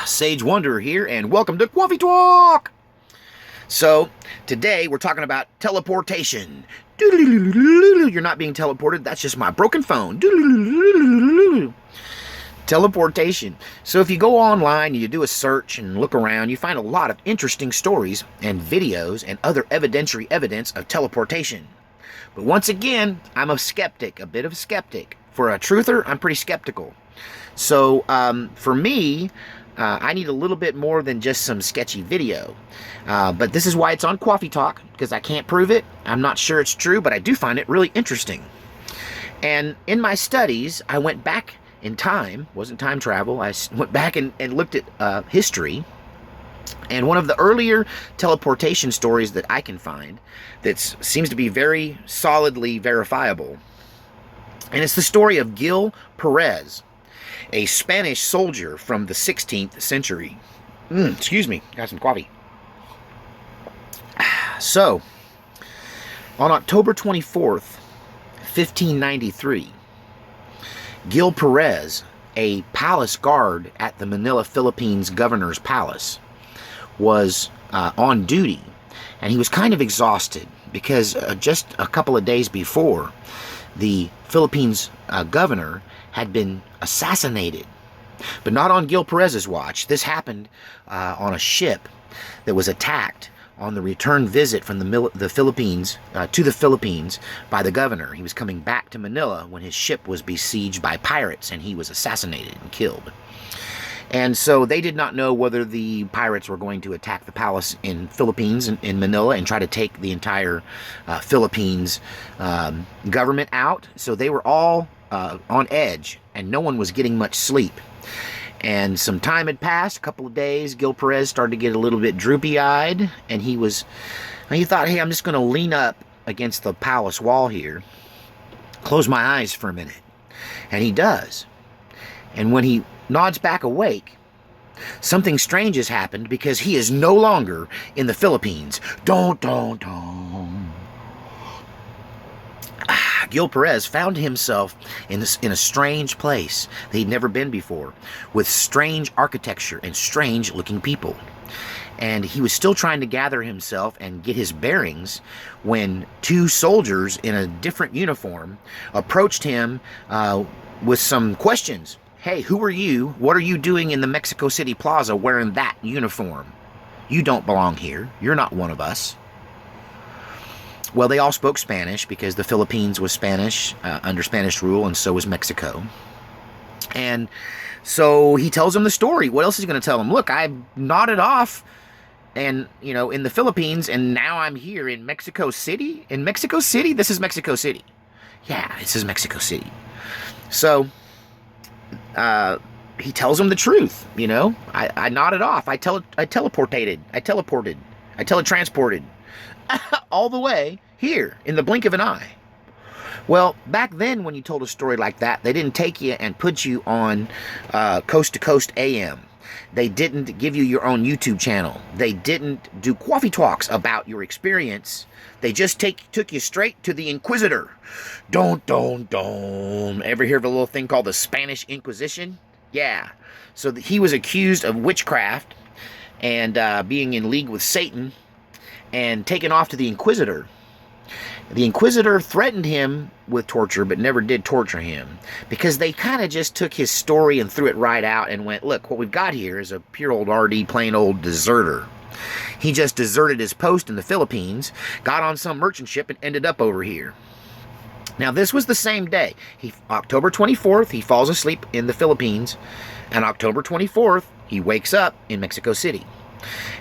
Sage Wanderer here, and welcome to Coffee Talk! So, today we're talking about teleportation. You're not being teleported, that's just my broken phone. Teleportation. So if you go online and you do a search and look around, you find a lot of interesting stories and videos and other evidentiary evidence of teleportation. But once again, I'm a skeptic, a bit of a skeptic. For a truther, I'm pretty skeptical. So for me, I need a little bit more than just some sketchy video. But this is why it's on Coffee Talk, because I can't prove it. I'm not sure it's true, but I do find it really interesting. And in my studies, I went back in time. Wasn't time travel. I went back and looked at history. And one of the earlier teleportation stories that I can find that seems to be very solidly verifiable. And it's the story of Gil Perez, a Spanish soldier from the 16th century. Excuse me, got some coffee. So, on October 24th, 1593, Gil Perez, a palace guard at the Manila, Philippines governor's palace, was on duty, and he was kind of exhausted because just a couple of days before, the Philippines governor had been assassinated. But not on Gil Perez's watch. This happened on a ship that was attacked on the return visit from the Philippines to the Philippines by the governor. He was coming back to Manila when his ship was besieged by pirates and he was assassinated and killed. And so they did not know whether the pirates were going to attack the palace in Philippines, in Manila, and try to take the entire Philippines government out. So they were all on edge, and no one was getting much sleep. And some time had passed, a couple of days. Gil Perez started to get a little bit droopy-eyed, and he thought, hey, I'm just going to lean up against the palace wall here, close my eyes for a minute. And he does. And when he nods back awake, something strange has happened because he is no longer in the Philippines. Gil Perez found himself in a strange place that he'd never been before, with strange architecture and strange looking people. And he was still trying to gather himself and get his bearings when two soldiers in a different uniform approached him with some questions. Hey, who are you? What are you doing in the Mexico City Plaza wearing that uniform? You don't belong here. You're not one of us. Well, they all spoke Spanish because the Philippines was Spanish, under Spanish rule, and so was Mexico. And so he tells them the story. What else is he going to tell them? Look, I nodded off and, in the Philippines, and now I'm here in Mexico City. In Mexico City? This is Mexico City. Yeah, this is Mexico City. So he tells him the truth, I nodded off. I teletransported all the way here in the blink of an eye. Well, back then when you told a story like that, they didn't take you and put you on Coast to Coast AM. They didn't give you your own YouTube channel. They didn't do coffee talks about your experience. They just took you straight to the Inquisitor. Ever hear of a little thing called the Spanish Inquisition? Yeah. So he was accused of witchcraft and being in league with Satan and taken off to the Inquisitor. The Inquisitor threatened him with torture, but never did torture him, because they kind of just took his story and threw it right out and went, look, what we've got here is a pure old RD, plain old deserter. He just deserted his post in the Philippines, got on some merchant ship, and ended up over here. Now, this was the same day. October 24th, he falls asleep in the Philippines, and October 24th, he wakes up in Mexico City.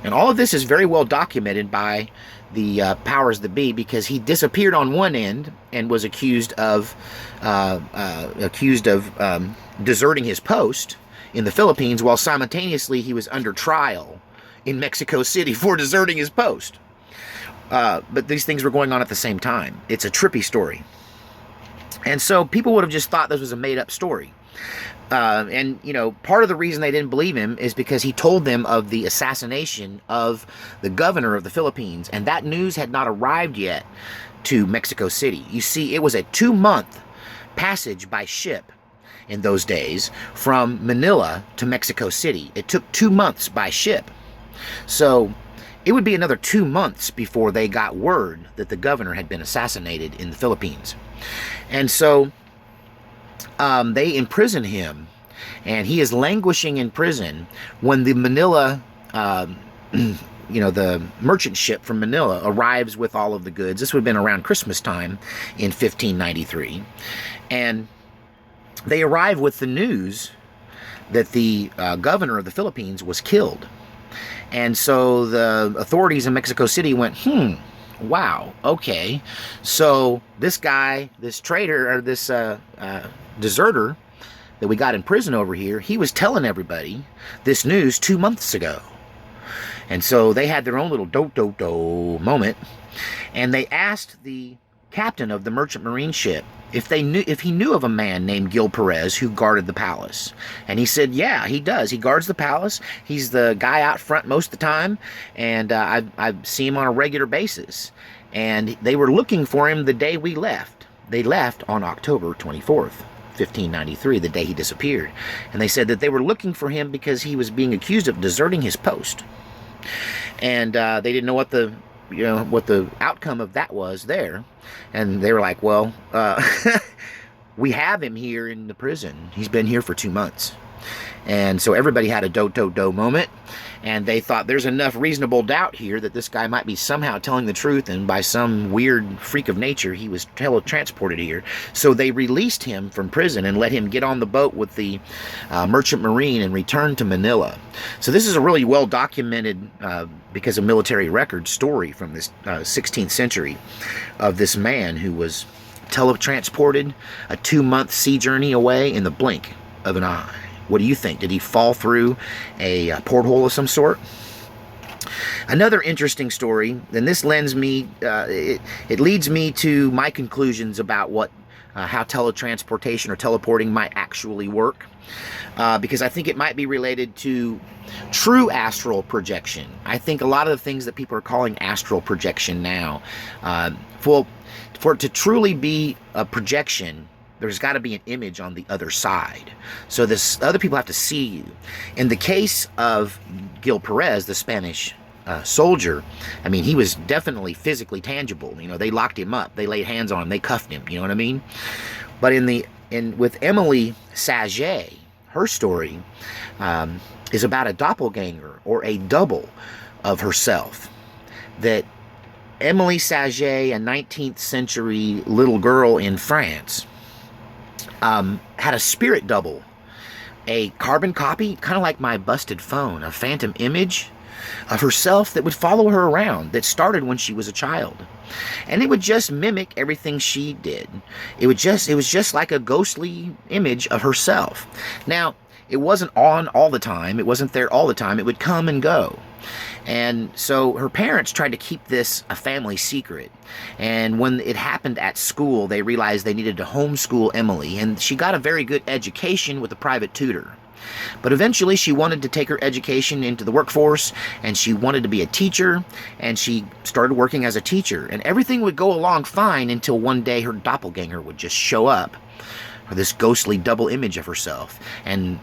And all of this is very well documented by the powers that be, because he disappeared on one end and was accused of deserting his post in the Philippines, while simultaneously he was under trial in Mexico City for deserting his post. But these things were going on at the same time. It's a trippy story. And so people would have just thought this was a made-up story. And part of the reason they didn't believe him is because he told them of the assassination of the governor of the Philippines, and that news had not arrived yet to Mexico City. You see, it was a 2-month passage by ship, in those days from Manila to Mexico City. It took 2 months by ship. So it would be another 2 months before they got word that the governor had been assassinated in the Philippines. And so they imprison him, and he is languishing in prison when the Manila, the merchant ship from Manila arrives with all of the goods. This would have been around Christmas time in 1593. And they arrive with the news that the governor of the Philippines was killed. And so the authorities in Mexico City went, wow, okay. So this guy, this traitor, or this deserter that we got in prison over here, he was telling everybody this news 2 months ago. And so they had their own little do-do-do moment, and they asked the captain of the merchant marine ship if he knew of a man named Gil Perez who guarded the palace. And he said, yeah, he does. He guards the palace. He's the guy out front most of the time, and I see him on a regular basis. And they were looking for him the day we left. They left on October 24th. 1593, the day he disappeared. And they said that they were looking for him because he was being accused of deserting his post. And they didn't know what the outcome of that was there. And they were like, well, we have him here in the prison. He's been here for 2 months. And so everybody had a do-do-do moment, and they thought there's enough reasonable doubt here that this guy might be somehow telling the truth, and by some weird freak of nature, he was teletransported here. So they released him from prison and let him get on the boat with the merchant marine and return to Manila. So this is a really well-documented, because of military record, story from this 16th century of this man who was teletransported a 2-month sea journey away in the blink of an eye. What do you think? Did he fall through a porthole of some sort? Another interesting story, and this lends me, it leads me to my conclusions about how teletransportation or teleporting might actually work, because I think it might be related to true astral projection. I think a lot of the things that people are calling astral projection now, for it to truly be a projection, there's got to be an image on the other side. So other people have to see you. In the case of Gil Perez, the Spanish soldier, I mean, he was definitely physically tangible. They locked him up. They laid hands on him. They cuffed him. You know what I mean? But with Emily Saget, her story is about a doppelganger, or a double of herself. That Emily Saget, a 19th century little girl in France, had a spirit double, a carbon copy, kind of like my busted phone, a phantom image of herself that would follow her around, that started when she was a child. And it would just mimic everything she did. It was just like a ghostly image of herself. Now, it wasn't on all the time. It wasn't there all the time. It would come and go. And so her parents tried to keep this a family secret. And when it happened at school, they realized they needed to homeschool Emily. And she got a very good education with a private tutor. But eventually she wanted to take her education into the workforce, and she wanted to be a teacher, and she started working as a teacher. And everything would go along fine until one day her doppelganger would just show up, or this ghostly double image of herself, and,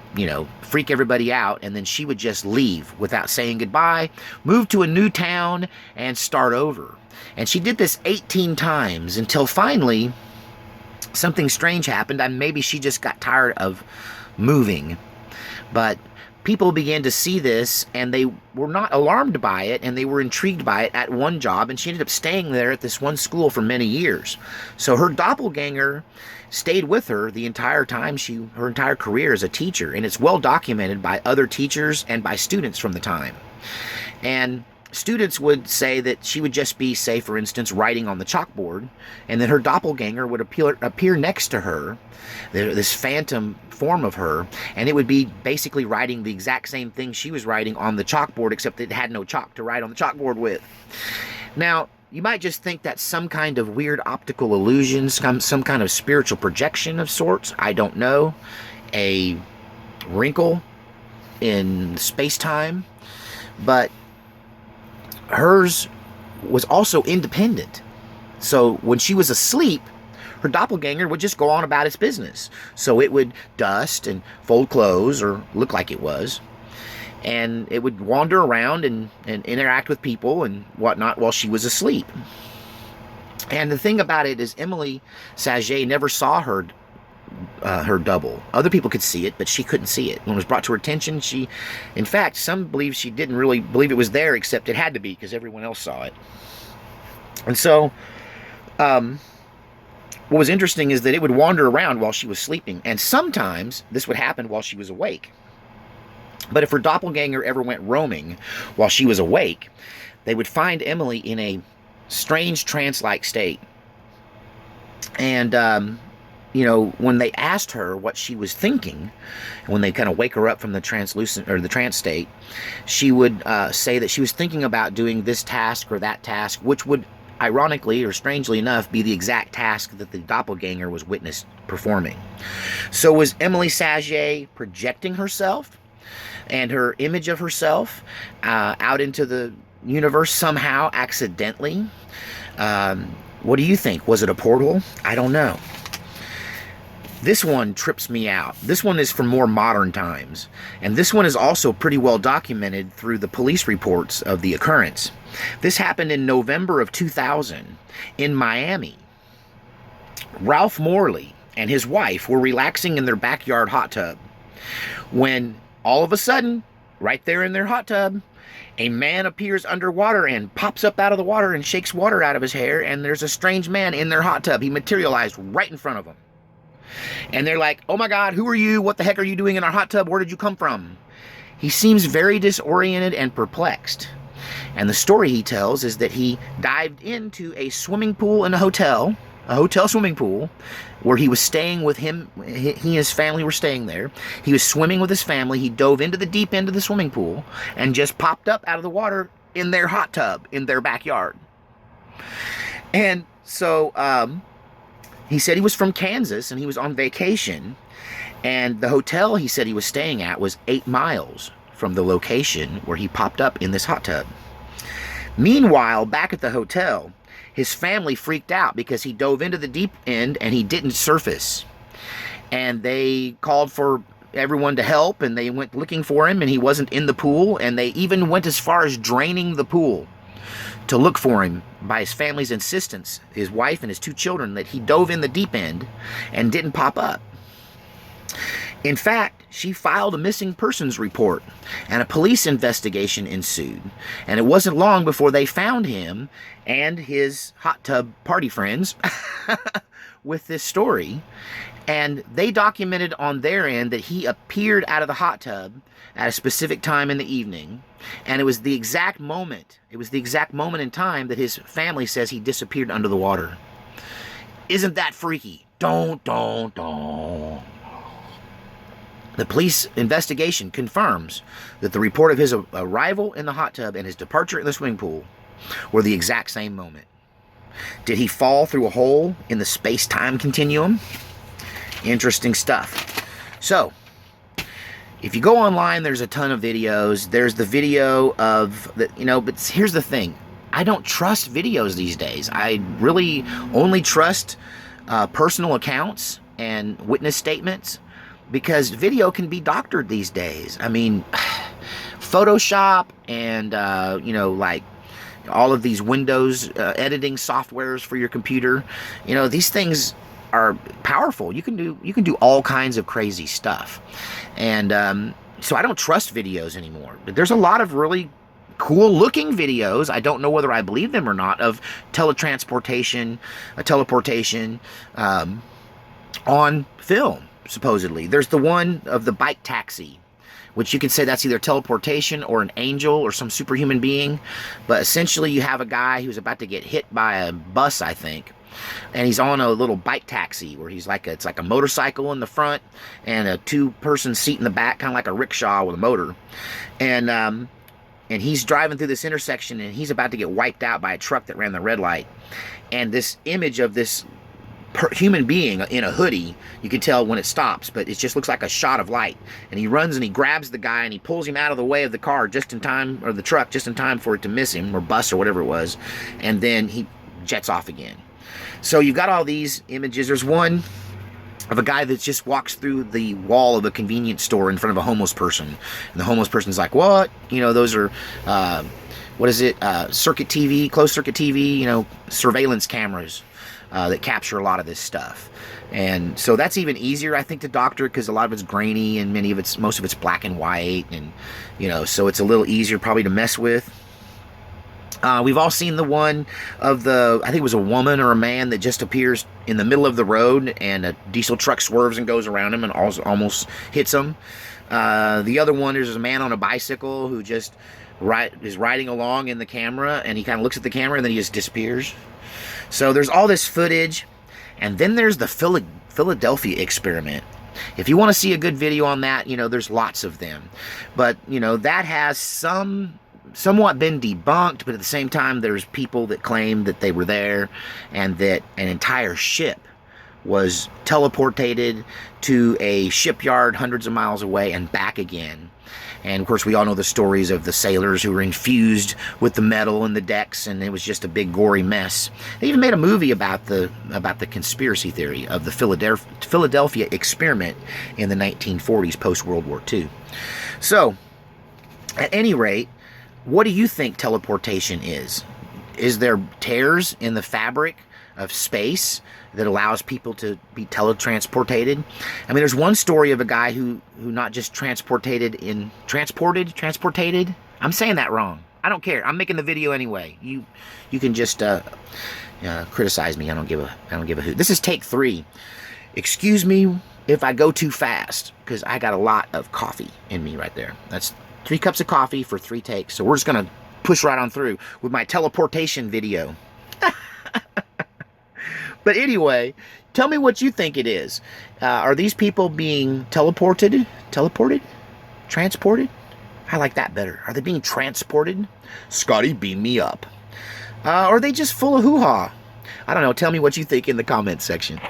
freak everybody out, and then she would just leave without saying goodbye, move to a new town, and start over. And she did this 18 times until finally something strange happened, and maybe she just got tired of moving. But people began to see this, and they were not alarmed by it, and they were intrigued by it at one job, and she ended up staying there at this one school for many years. So her doppelganger stayed with her the entire time, her entire career as a teacher, and it's well documented by other teachers and by students from the time. And students would say that she would just be, say, for instance, writing on the chalkboard, and then her doppelganger would appear next to her, this phantom form of her, and it would be basically writing the exact same thing she was writing on the chalkboard, except it had no chalk to write on the chalkboard with. Now, you might just think that's some kind of weird optical illusion, some kind of spiritual projection of sorts. I don't know. A wrinkle in space-time. But hers was also independent. So when she was asleep, her doppelganger would just go on about its business. So it would dust and fold clothes, or look like it was, and it would wander around and interact with people and whatnot while she was asleep. And the thing about it is, Emily Saget never saw her double. Other people could see it, but she couldn't see it. When it was brought to her attention, in fact, some believe she didn't really believe it was there, except it had to be because everyone else saw it. And so, what was interesting is that it would wander around while she was sleeping, and sometimes this would happen while she was awake. But if her doppelganger ever went roaming while she was awake, they would find Emily in a strange trance-like state. And, when they asked her what she was thinking, when they kind of wake her up from the translucent or the trance state, she would say that she was thinking about doing this task or that task, which would, ironically or strangely enough, be the exact task that the doppelganger was witnessed performing. So was Emily Saget projecting herself and her image of herself out into the universe somehow, accidentally? What do you think? Was it a portal? I don't know. This one trips me out. This one is from more modern times. And this one is also pretty well documented through the police reports of the occurrence. This happened in November of 2000 in Miami. Ralph Morley and his wife were relaxing in their backyard hot tub when all of a sudden, right there in their hot tub, a man appears underwater and pops up out of the water and shakes water out of his hair, and there's a strange man in their hot tub. He materialized right in front of them. And they're like, "Oh my God, who are you? What the heck are you doing in our hot tub? Where did you come from?" He seems very disoriented and perplexed. And the story he tells is that he dived into a swimming pool in a hotel swimming pool, where he was staying with him. He and his family were staying there. He was swimming with his family. He dove into the deep end of the swimming pool and just popped up out of the water in their hot tub in their backyard. And so, he said he was from Kansas and he was on vacation, and the hotel he said he was staying at was 8 miles from the location where he popped up in this hot tub. Meanwhile, back at the hotel, his family freaked out because he dove into the deep end and he didn't surface. And they called for everyone to help, and they went looking for him, and he wasn't in the pool, and they even went as far as draining the pool to look for him by his family's insistence, his wife and his 2 children, that he dove in the deep end and didn't pop up. In fact, she filed a missing persons report, and a police investigation ensued. And it wasn't long before they found him and his hot tub party friends with this story. And they documented on their end that he appeared out of the hot tub at a specific time in the evening. And it was the exact moment in time that his family says he disappeared under the water. Isn't that freaky? Don't. The police investigation confirms that the report of his arrival in the hot tub and his departure in the swimming pool were the exact same moment. Did he fall through a hole in the space-time continuum? Interesting stuff. So, if you go online, there's a ton of videos. There's the video of, but here's the thing. I don't trust videos these days. I really only trust personal accounts and witness statements, because video can be doctored these days. I mean, Photoshop and, like all of these Windows editing softwares for your computer, these things are powerful. You can do all kinds of crazy stuff. And so I don't trust videos anymore. But there's a lot of really cool looking videos, I don't know whether I believe them or not, of teleportation on film, supposedly. There's the one of the bike taxi, which you could say that's either teleportation or an angel or some superhuman being. But essentially you have a guy who's about to get hit by a bus, I think, and he's on a little bike taxi where it's like a motorcycle in the front and a 2-person seat in the back, kind of like a rickshaw with a motor. And he's driving through this intersection, and he's about to get wiped out by a truck that ran the red light. And this image of this human being in a hoodie, you can tell when it stops, but it just looks like a shot of light. And he runs and he grabs the guy and he pulls him out of the way of the car just in time, or the truck just in time for it to miss him, or bus or whatever it was. And then he jets off again. So you've got all these images. There's one of a guy that just walks through the wall of a convenience store in front of a homeless person. And the homeless person's like, what? You know, those are, what is it? Circuit TV, closed circuit TV, you know, surveillance cameras that capture a lot of this stuff. And so that's even easier, I think, to doctor, because a lot of it's grainy and most of it's black and white. And, you know, so it's a little easier probably to mess with. We've all seen the one of I think it was a woman or a man that just appears in the middle of the road and a diesel truck swerves and goes around him and almost hits him. The other one is a man on a bicycle who just is riding along in the camera, and he kind of looks at the camera and then he just disappears. So there's all this footage, and then there's the Philadelphia experiment. If you want to see a good video on that, you know, there's lots of them. But, you know, that has somewhat been debunked, but at the same time, there's people that claim that they were there and that an entire ship was teleported to a shipyard hundreds of miles away and back again. And of course, we all know the stories of the sailors who were infused with the metal in the decks, and it was just a big gory mess. They even made a movie about the conspiracy theory of the Philadelphia experiment in the 1940s, post-World War II. So, at any rate, what do you think teleportation is? Is there tears in the fabric of space that allows people to be teletransported? I mean, there's one story of a guy who not just transported. I'm saying that wrong. I don't care. I'm making the video anyway. You can just criticize me. I don't give a hoot. This is take 3. Excuse me if I go too fast, because I got a lot of coffee in me right there. That's 3 cups of coffee for 3 takes. So we're just gonna push right on through with my teleportation video. But anyway, tell me what you think it is. Are these people being teleported? Transported? I like that better. Are they being transported? Scotty, beam me up. Or are they just full of hoo-ha? I don't know. Tell me what you think in the comments section.